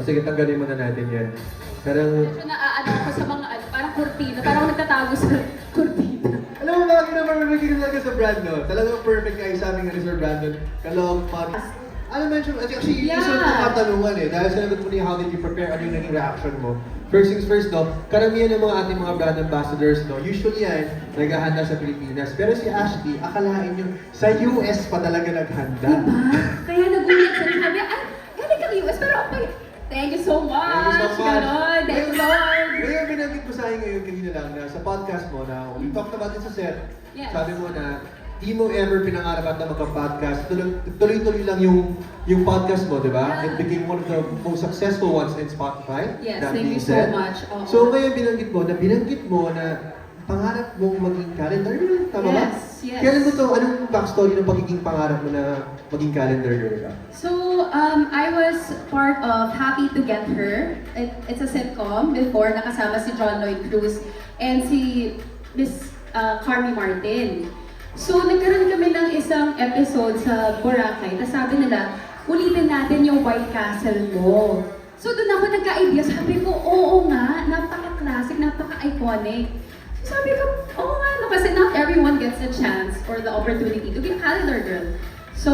Sige, tanggalin muna natin yan. Parang... Medyo naaano ko sa mga parang kurtina, parang nagtatago sa kurtina. Alam mo ba, perfect talaga sa brand, no? Talagang perfect kayo sa aming Sir Brandon. Kalong, podcast. Alam mo, actually, Yeah. isa ng katanungan eh. Dahil sinagot mo niya, how did you prepare? Ano yung naging reaction mo? First things first, no? Karamihan ng mga ating mga brand ambassadors, no? Usually yan, naghahanda sa Pilipinas. Pero si Ashley, akalain nyo, sa US pa talaga naghanda. Diba? Kaya nagulat siya. Sabi, galing kang US, pero okay. Thank you so much. Thank you so much. Ganon. Thank you, Lord. Ngayon, binanggit mo sa akin ngayon kanina lang na sa podcast mo na we talked about it sa set. Yes. Sabi mo na di mo ever pinangarap na magka-podcast. Tuloy-tuloy lang yung podcast mo, di ba? Yeah. It became one of the most successful ones in Spotify. Yes, That thank being you so said. much. Oo. So ngayon binanggit mo na pangarap mong maging calendar girl, tama ba? Yes. Kailan mo to, anong backstory ng pagiging pangarap mo na maging calendar girl ka? So, I was part of Happy to Get Her. It's a sitcom before, nakasama si John Lloyd Cruz and si Miss Carmi Martin. So, nagkaroon kami ng isang episode sa Boracay. Tapos sabi nila, ulitin natin yung White Castle mo. So, doon ako nagka-idea. Sabi ko, oo nga, napaka-classic, napaka-iconic. So, sabi ko, oo nga, no, kasi not everyone gets a chance or the opportunity to be a calendar girl. So,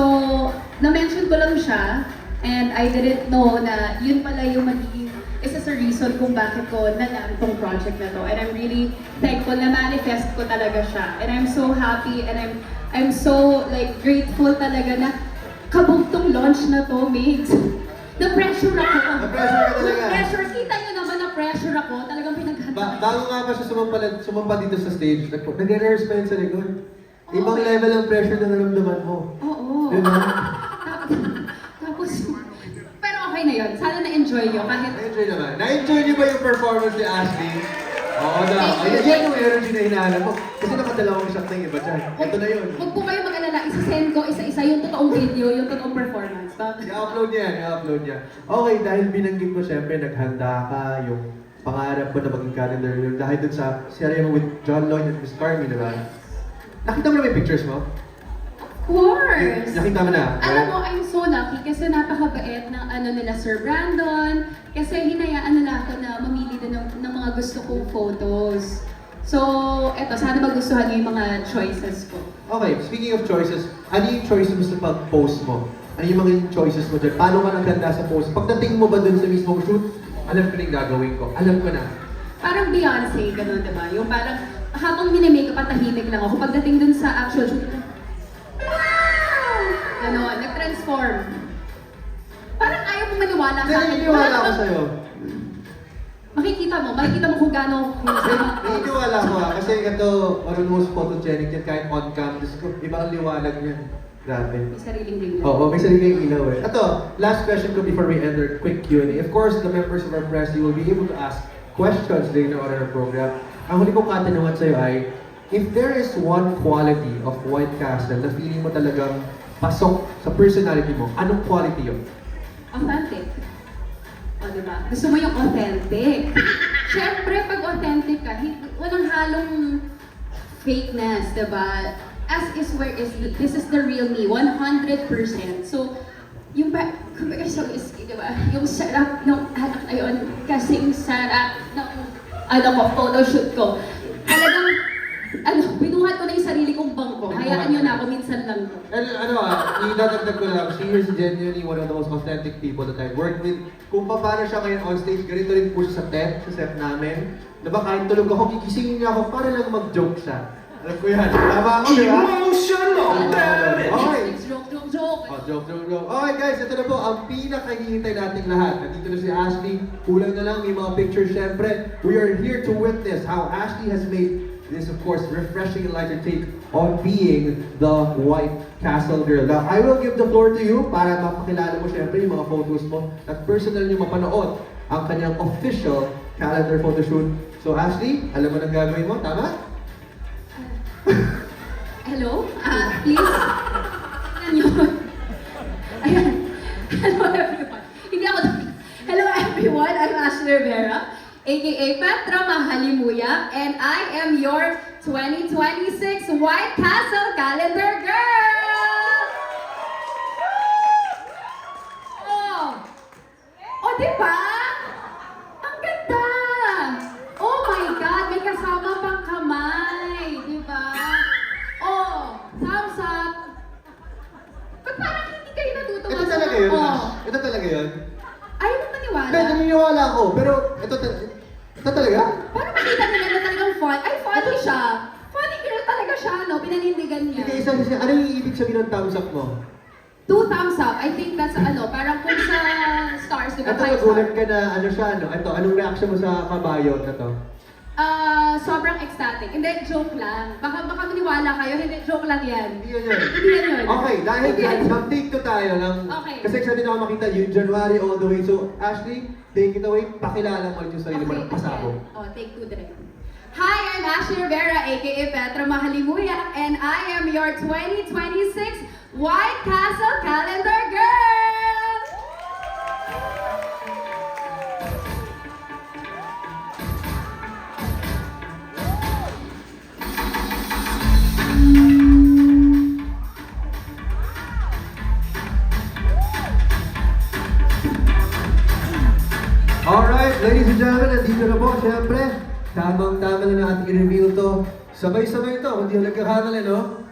na-mention ko lang siya, and I didn't know na yun pala yung magiging isa sa reason kung bakit ko nalaan tong project na to. And I'm really thankful na manifest ko talaga siya. And I'm so happy and I'm so like grateful talaga na kabog tong launch na to, Migs. Na-pressure ako. Na-pressure ka talaga. Na-pressure. Kita nyo naman na-pressure ako. Talagang pinaghanda. Bago nga ba siya sumampa dito sa stage, nag-rehearse pa yun sa likod. Ibang level ang pressure na naramdaman mo. Oo. Diba? Tapos, pero okay na yun. Sana na-enjoy nyo kahit... Na-enjoy naman. Na-enjoy niyo ba yung performance ni Ashley? Oo na. Thank you. Ayan yung energy na hinahanap mo. Kasi nakadalawang shot na yung iba dyan. Ito na yun. Huwag po kayo mag-alala. Isa-send ko, isa-isa yung totoong video, yung totoong performance. I-upload niya yan, i-upload niya. Okay, dahil binanggit mo siyempre, naghanda ka, yung pangarap mo na maging calendar, yung dahil dun sa serye mo with John Lloyd at Miss Carmi, diba? Nakita mo na yung pictures mo? Of course! Nakita mo na? Alam mo, I'm so lucky kasi napakabait ng nila Sir Brandon. Kasi hinayaan nila ako na mamili din ng mga gusto kong photos. So, eto, sana magustuhan niyo yung mga choices ko. Okay, speaking of choices, ano yung choices mo sa pag-post mo? Ano yung mga choices mo dyan? Paano ka naghanda sa post? Pagdating mo ba dun sa mismong shoot, alam ko na yung gagawin ko. Alam ko na. Parang Beyonce, gano'n diba? Yung parang habang minimake up, tahimik lang ako. Pagdating dun sa actual shoot, wow! Gano'n, nag-transform. Parang ayaw mong maniwala sa akin. Naniniwala ako sa'yo. Makikita mo kung gaano Naniniwala ko kasi ito, almost photogenic yan kahit on cam. Diyos ko, iba ang liwanag niyan. Grabe. may sariling ring lang. Oo, may sariling ilaw eh. Ito, last question ko before we end our quick Q&A. Of course, the members of our press, you will be able to ask questions later on in our program. Ang huli kong katanungan sa'yo ay, if there is one quality of White Castle na feeling mo talagang pasok sa personality mo, anong quality yun? Authentic. O, diba? Gusto mo yung authentic. Siyempre, pag authentic ka, walang halong fakeness, diba? As is where is, this is the real me, 100%. So, yung ba, kumbaga so is, diba? Yung sarap ng anak na yun, kasing sarap ng, photoshoot ko. Talagang, binuhat ko na yung sarili kong bangko. Hayaan nyo na ako, minsan lang to. And idadagdag ko lang, she is genuinely one of the most authentic people that I've worked with. Kung paano siya ngayon on stage, ganito rin po siya sa set namin. Diba kahit tulog ako, kikisingin niya ako para lang mag-joke siya. Alam ko yan. Tama ako, di ba? Emotional damage! Okay. Joke. Oh, joke. Okay guys, ito na po ang pinakahihintay nating lahat. Nandito na si Ashley. Kulang na lang, may mga pictures syempre. We are here to witness how Ashley has made this, of course, refreshing and lighter take on being the White Castle girl. Now, I will give the floor to you para mapakilala mo syempre yung mga photos mo at personal nyo mapanood ang kanyang official calendar photoshoot. So Ashley, alam mo nang gagawin mo, tama? Hello? Please? Ano yun? Ayan. Hello everyone. Hindi ako... Hello everyone, I'm Ashley Rivera, aka Petra Mahalimuya, and I am your 2026 White Castle Calendar Girl! Oh! Oh, di ba? Ang ganda! Oh my God, may kasama pang kamay, di ba? Oh, thumbs up. Ba't parang hindi kayo natutuwa Ito sa talaga yun, Oh, Ash. Ito talaga yun. ayaw mo maniwala. Hindi, naniniwala ako. Pero ito talaga? Parang makita nila na talagang fun. Ay, funny siya. Funny girl talaga siya, no? Pinanindigan niya. Sige, isa. Ano yung ibig sabihin ng thumbs up mo? 2 thumbs up. I think that's parang kung sa stars, di ba? Ito, 5 nagulat stars. ka na ano siya, ano? Ito, anong reaction mo sa kabayo na to? Sobrang ecstatic. Hindi, joke lang. Baka maniwala kayo, hindi, joke lang yan. Hindi yun yun. Hindi yan yun. Okay, dahil Hindi dyan, yan. mag-take to tayo ng... Okay. Kasi excited ako makita yung January all the way. So, Ashley, take it away. Pakilala mo yung sarili mo ng pasabog. Oh, take 2 direct. Hi, I'm Ashley Rivera, aka Petra Mahalimuya, and I am your 2026 White Castle Calendar Girl! Alright, ladies and gentlemen, nandito na po, syempre. Tamang-tama na natin i-reveal to. Sabay-sabay to, hindi na nagkakamali, no?